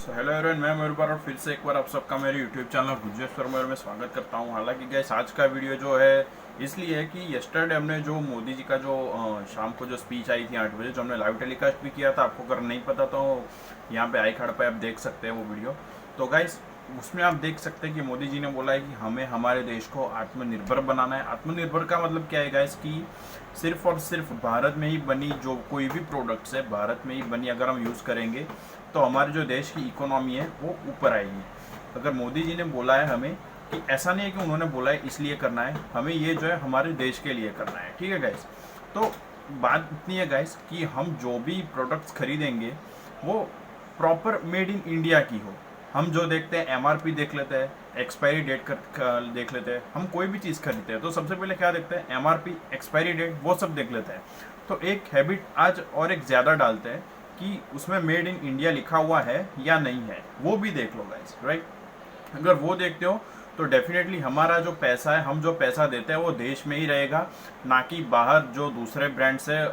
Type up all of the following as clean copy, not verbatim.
Hello everyone, मैं मयूर और फिर से एक बार आप सबका मेरे यूट्यूब चैनल गुजरेश्वर मयूर में स्वागत करता हूं। हालांकि गैस आज का वीडियो जो है इसलिए है कि यस्टरडे हमने जो मोदी जी का जो शाम को जो स्पीच आई थी 8 बजे, जो हमने लाइव टेलीकास्ट भी किया था। आपको अगर नहीं पता तो यहाँ पे आई कार्ड पे आप देख सकते हैं वो वीडियो। तो गाइस उसमें आप देख सकते हैं कि मोदी जी ने बोला है कि हमें हमारे देश को आत्मनिर्भर बनाना है। आत्मनिर्भर का मतलब क्या है गाइस, कि सिर्फ और सिर्फ भारत में ही बनी जो कोई भी प्रोडक्ट्स है, भारत में ही बनी अगर हम यूज़ करेंगे तो हमारे जो देश की इकोनॉमी है वो ऊपर आएगी। अगर मोदी जी ने बोला है हमें, कि ऐसा नहीं है कि उन्होंने बोला है इसलिए करना है, हमें ये जो है हमारे देश के लिए करना है। ठीक है गाइस, तो बात इतनी है गाइस कि हम जो भी प्रोडक्ट्स खरीदेंगे वो प्रॉपर मेड इन इंडिया की हो। हम जो देखते हैं एमआरपी देख लेते हैं, एक्सपायरी डेट कर देख लेते हैं। हम कोई भी चीज़ खरीदते हैं तो सबसे पहले क्या देखते हैं, एमआरपी, एक्सपायरी डेट, वो सब देख लेते हैं। तो एक हैबिट आज और एक ज़्यादा डालते हैं कि उसमें मेड इन इंडिया लिखा हुआ है या नहीं है, वो भी देख लो गाइस, राइट। अगर वो देखते हो तो डेफिनेटली हमारा जो पैसा है, हम जो पैसा देते हैं वो देश में ही रहेगा, ना कि बाहर जो दूसरे ब्रांड्स है,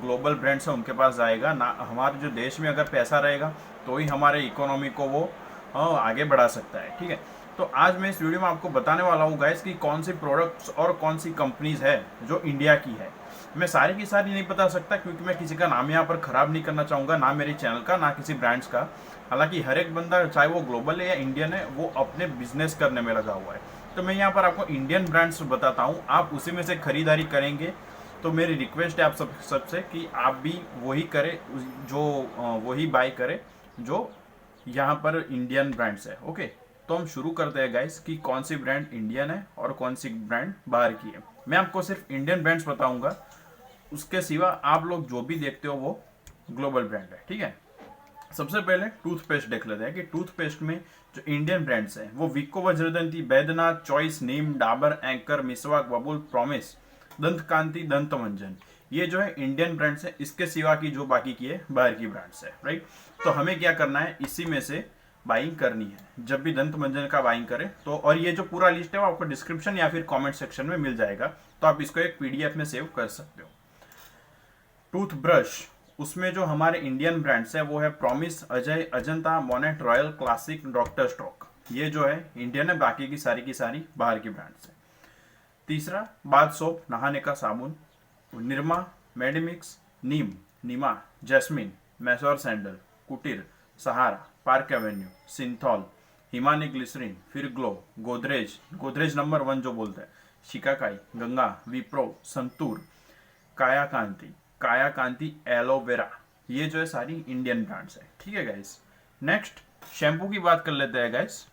ग्लोबल ब्रांड्स है, उनके पास जाएगा ना। हमारे जो देश में अगर पैसा रहेगा तो ही हमारे इकोनॉमी को वो आगे बढ़ा सकता है। ठीक है, तो आज मैं इस वीडियो में आपको बताने वाला हूँ गाइस कि कौन सी प्रोडक्ट्स और कौन सी कंपनीज है जो इंडिया की है। मैं सारी की सारी नहीं बता सकता क्योंकि मैं किसी का नाम यहाँ पर खराब नहीं करना चाहूँगा, ना मेरे चैनल का, ना किसी ब्रांड्स का। हालांकि हर एक बंदा चाहे वो ग्लोबल है या इंडियन है, वो अपने बिजनेस करने में लगा हुआ है। तो मैं यहाँ पर आपको इंडियन ब्रांड्स बताता हूँ, आप उसी में से खरीदारी करेंगे। तो मेरी रिक्वेस्ट है आप सबसे कि आप भी वही करें, जो वही बाय करें जो यहाँ पर इंडियन ब्रांड्स है। ओके, तो हम शुरू करते हैं गाइस कि कौन सी ब्रांड इंडियन है और कौन सी ब्रांड बाहर की है। मैं आपको सिर्फ इंडियन ब्रांड्स बताऊंगा, उसके सिवा आप लोग जो भी देखते हो वो ग्लोबल ब्रांड है। ठीक है, सबसे पहले टूथपेस्ट देख लेते हैं कि टूथपेस्ट में जो इंडियन ब्रांड्स हैं वो विको, वज्रदंती, बैद्यनाथ, चॉइस, नीम, डाबर, एंकर, मिसवाक, बबुल, प्रॉमिस, दंत कांति, दंत मंजन, ये जो है इंडियन ब्रांड्स है। इसके सिवा की जो बाकी की है बाहर की ब्रांड्स है, राइट। तो हमें क्या करना है, इसी में से बाइंग करनी है। जब भी दंत मंजन का बाइंग करें तो, और ये जो पूरा लिस्ट है वो आपको डिस्क्रिप्शन या फिर कमेंट सेक्शन में मिल जाएगा, तो आप इसको एक पीडीएफ में सेव कर सकते हो। टूथब्रश, उसमें जो हमारे इंडियन ब्रांड्स है वो है Promise, Ajay, Ajanta, Monet, Royal, Classic, doctor stock, ये जो है इंडियन है। बाकी की सारी बाहर की ब्रांड्स है। तीसरा, बाथ सोप, नहाने का साबुन, Nirma, Medimix, Neem, Neema, jasmine, Mysore sandal, Kutir, Sahara, Park Avenue, Cinthol, Himani glycerin, फिर ग्लो, गोदरेज, गोदरेज नंबर 1 जो बोलते हैं, शिकाकाई, गंगा, विप्रो, संतूर, काया कांति, काया कांति एलोवेरा, ये जो है सारी इंडियन ब्रांड्स है। ठीक है गाइस, नेक्स्ट शैम्पू की बात कर लेते हैं गाइस।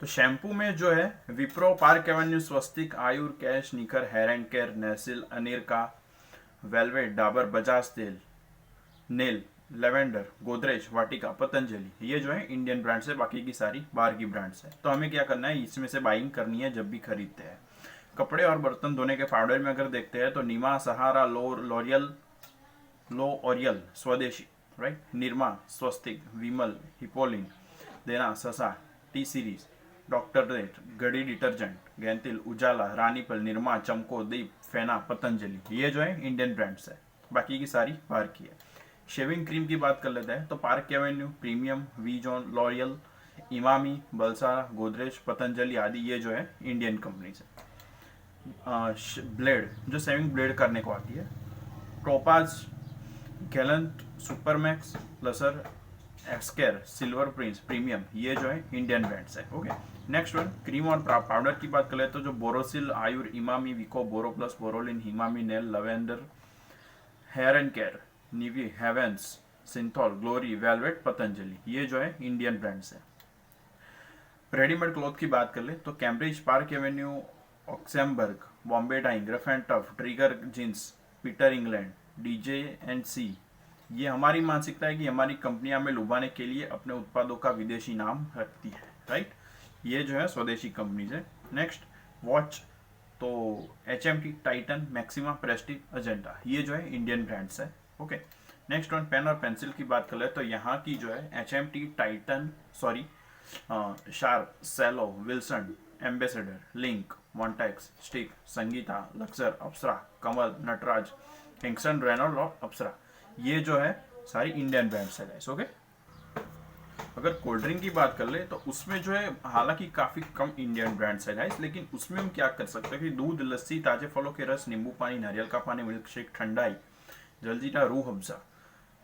तो शैम्पू में जो है विप्रो, पार्क एवेन्यू, स्वस्तिक, आयुर, कैश, निखर, हेयर एंड केयर, नेसिल, अनिरका, वेलवेट, डाबर, बजाज तेल, नेल, लेवेंडर, गोदरेज, वाटिका, पतंजलि, ये जो है इंडियन ब्रांड्स है। बाकी की सारी बाहर की ब्रांड्स है। तो हमें क्या करना है, इसमें से बाइंग करनी है जब भी खरीदते हैं। कपड़े और बर्तन धोने के पाउडर में अगर देखते हैं तो निमा, सहारा, लॉरियल, लो ओरियल, स्वदेशी, राइट, निरमा, स्वस्तिक, विमल, हिपोलिन, देना, ससा, टी सीरीज, डॉक्टर रेट, गड़ी डिटर्जेंट, गैंतिल, उजाला, रानीपल, निरमा, चमको, दीप, फेना, पतंजलि, ये जो है इंडियन ब्रांड्स है। बाकी की सारी बाहर की है। शेविंग क्रीम की बात कर लेते हैं तो Park Avenue, premium, Vijohn, L'Oreal, Emami, Balsara, Godrej, Patanjali आदि ये जो है इंडियन कंपनीज है। ब्लेड, जो सेविंग ब्लेड करने को आती है, टोपाज, गैलेंट, सुपरमैक्स, लसर, एक्सकेयर, सिल्वर प्रिंस, प्रीमियम, ये जो है इंडियन ब्रांड्स है। ओके, नेक्स्ट वन, क्रीम और पाउडर की बात कर ले तो जो Borosil, Ayur, Emami, Vicco, Boroplus, Boroline, Himani, Nyle, lavender, Hair and Care, Nivea, Heavens, Cinthol, Glory, Velvet, Patanjali, ये जो है इंडियन ब्रांड्स है। रेडीमेड क्लॉथ की बात कर ले तो Cambridge, Park Avenue, Oxemberg, Bombay Dyeing, rough and tough, Trigger jeans, Peter England, DJ and C, ये हमारी मानसिकता है कि हमारी कंपनियां हमें लुभाने के लिए अपने उत्पादों का विदेशी नाम रखती है, राइट। ये जो है स्वदेशी कंपनीज है। नेक्स्ट, वॉच, तो HMT, Titan, maxima, Prestige, Ajanta, ये जो है इंडियन ब्रांड्स है। ओके, नेक्स्ट वन, पेन और पेंसिल की बात कर ले तो यहाँ की जो है HMT, Titan, sorry, Sharp, Cello, Wilson, Ambassador, Linc, Montex, stick, Sangeeta, Luxor, Apsara, Kamal, Nataraj, Kingson, Reynold और अप्सरा, ये जो है सारी इंडियन ब्रांड्स है गाइस। ओके, अगर कोल्ड ड्रिंक की बात कर ले तो उसमें जो है हालांकि काफ़ी कम इंडियन ब्रांड्स है गाइस, लेकिन उसमें हम क्या कर सकते हैं कि दूध, लस्सी, ताजे फलों के रस, नींबू पानी, नारियल का पानी, मिल्क शेक, ठंडाई, जलजीरा, रूह अफ़ज़ा,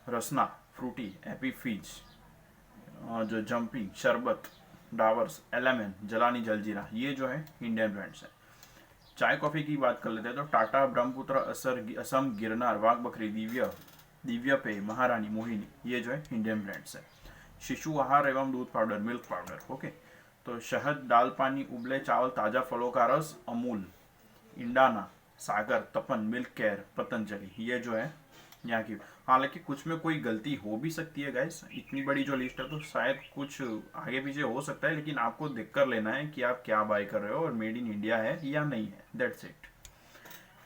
रसना, फ्रूटी, एपी फिज, जो जंपी, शरबत, डावर्स, एलेमन, जलानी, जलजीरा, ये जो है इंडियन ब्रांड्स है। चाय कॉफ़ी की बात कर लेते हैं तो टाटा, ब्रह्मपुत्र, असम, गिरनार, वाघ बकरी, दिव्या पेय, महारानी, मोहिनी, ये जो है इंडियन ब्रांड्स है। शिशु आहार एवं दूध पाउडर, मिल्क पाउडर। ओके, तो शहद, दाल पानी, उबले चावल, ताज़ा फलों का रस, अमूल, इंडाना, सागर, तपन, मिल्क केयर, पतंजलि, ये जो है यहाँ की। हालांकि कुछ में कोई गलती हो भी सकती है गाइस, इतनी बड़ी जो लिस्ट है तो शायद कुछ आगे पीछे हो सकता है, लेकिन आपको देख कर लेना है कि आप क्या बाय कर रहे हो और मेड इन इंडिया है या नहीं है, that's it.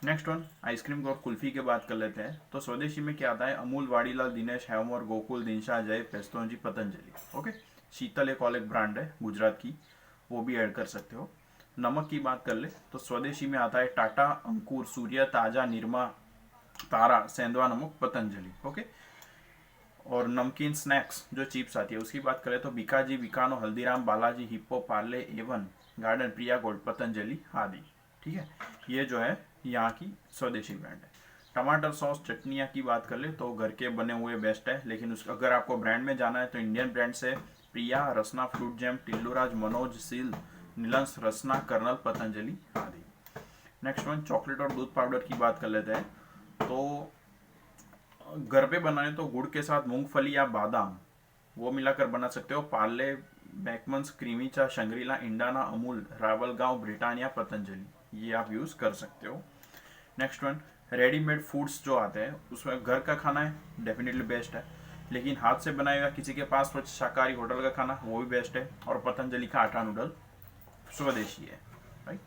Next one, ice cream और कुल्फी की बात कर लेते हैं तो स्वदेशी में क्या आता है, अमूल, वाड़ीलाल, दिनेश, हैवमोर, गोकुल, दिनशा, जय, पेस्तोंजी, पतंजलि। ओके, शीतल एक और एक ब्रांड है गुजरात की, वो भी ऐड कर सकते हो। नमक की बात कर ले तो स्वदेशी में आता है टाटा, अंकुर, सूर्य, ताजा, निरमा, तारा, सेंधवा नमक, पतंजलि। ओके, और नमकीन स्नैक्स जो चिप्स आती है उसकी बात करें तो Bikaji, Bikano, Haldiram, Balaji, Hippo, Parle, Avon, Garden, Priya Gold, Patanjali आदि। ठीक है, ये जो है यहाँ की स्वदेशी ब्रांड है। टमाटर सॉस, चटनियाँ की बात कर ले तो घर के बने हुए बेस्ट है, लेकिन उस अगर आपको ब्रांड में जाना है तो इंडियन ब्रांड से प्रिया, रसना, फ्रूट जैम, टिल्लूराज, मनोज, सील, नीलंस, रसना, कर्नल, पतंजलि आदि। नेक्स्ट वन, चॉकलेट और दूध पाउडर की बात कर लेते हैं तो घर पे बनाए तो गुड़ के साथ मूंगफली या बादाम वो मिलाकर बना सकते हो। पार्ले, बैकमंस, क्रीमीचा, शंग्रीला, इंडाना, अमूल, रावल गांव, ब्रिटानिया, पतंजलि, ये आप यूज कर सकते हो। नेक्स्ट वन, रेडीमेड फूड्स जो आते हैं उसमें घर का खाना है डेफिनेटली बेस्ट है, लेकिन हाथ से बनाया हुआ किसी के पास स्वच्छ शाकाहारी होटल का खाना वो भी बेस्ट है, और पतंजलि का आटा नूडल स्वदेशी है। राइट,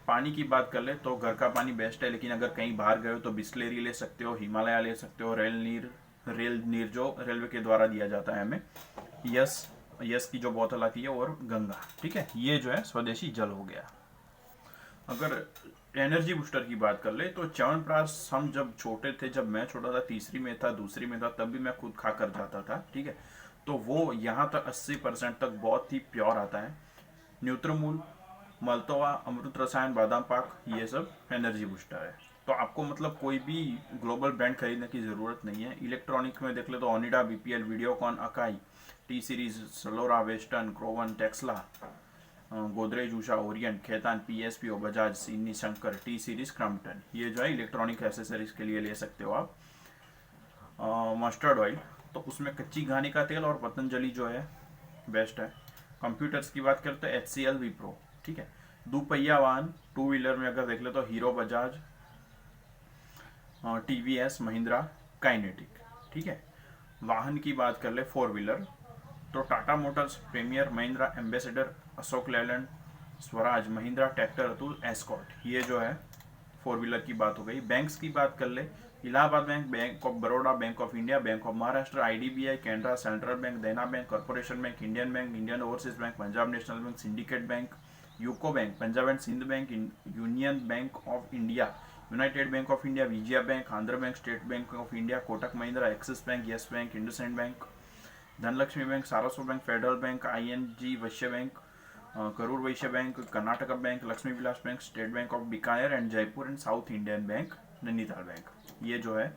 पानी की बात कर ले तो घर का पानी बेस्ट है, लेकिन अगर कहीं बाहर गए हो तो बिस्लेरी ले सकते हो, हिमालय ले सकते हो, रेल नीर जो रेलवे के द्वारा दिया जाता है हमें, यस यस की जो बोतल आती है, और गंगा। ठीक है, ये जो है स्वदेशी जल हो गया। अगर एनर्जी बूस्टर की बात कर ले तो च्यवनप्राश हम जब छोटे थे, जब मैं छोटा था, तीसरी में था, दूसरी में था, तब भी मैं खुद खा कर जाता था। ठीक है, तो वो यहाँ तक 80% तक बहुत ही प्योर आता है। न्यूट्रमूल, मल्तोवा, अमृत रसायन, बादाम पाक, ये सब एनर्जी बूस्टर है। तो आपको मतलब कोई भी ग्लोबल ब्रांड खरीदने की ज़रूरत नहीं है। इलेक्ट्रॉनिक में देख ले तो Onida, BPL, Videocon, Akai, T Series, Salora, Western, क्रोवन, टेक्सला, गोदरेज, उषा, ओरियंट, खेतान, पीएसपीओ, बजाज, सीनी, शंकर, टी सीरीज, क्रम्पटन, ये जो है इलेक्ट्रॉनिक एसेसरीज के लिए ले सकते हो आप। मस्टर्ड ऑयल तो उसमें कच्ची घानी का तेल और पतंजलि जो है बेस्ट है। कंप्यूटर्स की बात करें तो HCL, विप्रो। ठीक है, दोपहिया वाहन टू व्हीलर में अगर देख ले तो hero, Bajaj, TVS, Mahindra, kinetic. ठीक है, वाहन की बात कर ले फोर व्हीलर तो Tata Motors, Premier, Mahindra, Ambassador, Ashok Leyland, Swaraj, Mahindra, tractor, Atul, Escort, ये जो है फोर व्हीलर की बात हो गई। बैंक्स की बात कर ले, Allahabad Bank, Bank of Baroda, Bank of India, Bank of Maharashtra, IDBI, Canara, Central Bank, Dena Bank, Corporation Bank, Indian Overseas Bank, Punjab National Bank, Syndicate Bank, UCO Bank, Punjab and Sindh Bank, Union Bank of India, United Bank of India, Vijaya Bank, Andhra Bank, State Bank of India, Kotak Mahindra, Axis Bank, Yes Bank, IndusInd Bank, Dhanlaxmi Bank, Saraswat Bank, Federal Bank, ING Vysya bank, Karur Vysya bank, Karnataka bank, Lakshmi Vilas bank, State Bank of Bikaner and Jaipur and south Indian bank, Nainital bank, ये जो है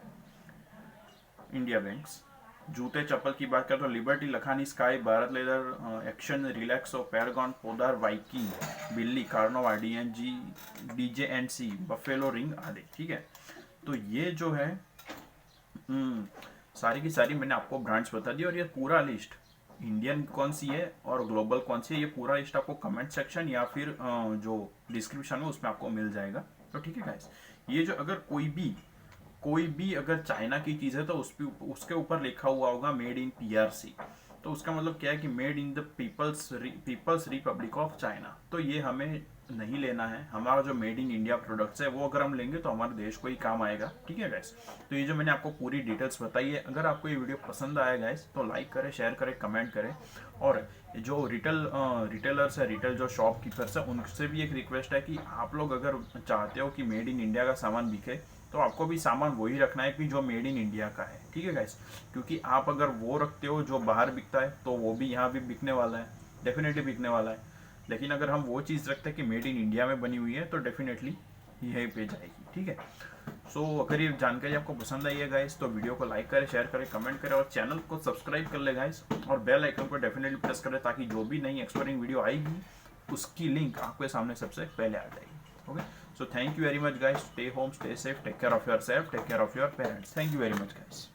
India banks. जूते चप्पल की बात करें तो Liberty, Lakhani, Sky, Bharat leather, Action, Relaxo, Paragon, Podar, Viking, बिल्ली, कार्नोवा, DNG, DJNC, बफेलो रिंग आदि। ठीक है, तो ये जो है सारी की सारी मैंने आपको ब्रांड्स बता दी, और ये पूरा लिस्ट इंडियन कौन सी है और ग्लोबल कौन सी है, ये पूरा लिस्ट आपको कमेंट सेक्शन या फिर जो डिस्क्रिप्शन है उसमें आपको मिल जाएगा। तो ठीक है गाइस, ये जो अगर कोई भी अगर चाइना की चीज़ है तो उसके ऊपर लिखा हुआ होगा मेड इन PRC, तो उसका मतलब क्या है कि made in the People's Republic of China, तो ये हमें नहीं लेना है, हमारा जो मेड इन इंडिया प्रोडक्ट्स है वो अगर हम लेंगे तो हमारे देश को ही काम आएगा। ठीक है गाइस, तो ये जो मैंने आपको पूरी डिटेल्स बताई है, अगर आपको ये वीडियो पसंद आया गाइस तो लाइक करें, शेयर करें, कमेंट करें। और जो रिटेलर्स है, रिटेल जो शॉपकीपर्स है, उनसे भी एक रिक्वेस्ट है कि आप लोग अगर चाहते हो कि मेड इन इंडिया का सामान बिके तो आपको भी सामान वही रखना है कि जो मेड इन इंडिया का है। ठीक है गाइस, क्योंकि आप अगर वो रखते हो जो बाहर बिकता है तो वो भी यहाँ भी बिकने वाला है, डेफिनेटली बिकने वाला है। लेकिन अगर हम वो चीज़ रखते हैं कि मेड इन इंडिया में बनी हुई है तो डेफिनेटली यहीं पे जाएगी। ठीक है, सो अगर ये जानकारी आपको पसंद आई है गाइस तो वीडियो को लाइक करें, शेयर करें, कमेंट करें और चैनल को सब्सक्राइब कर ले गाइस, और बेल आइकन को डेफिनेटली प्रेस करें ताकि जो भी नई एक्सप्लोरिंग वीडियो आएगी उसकी लिंक आपके सामने सबसे पहले आ जाएगी। Okay, so thank you very much guys, stay home, stay safe, take care of your self, take care of your parents. Thank you very much guys.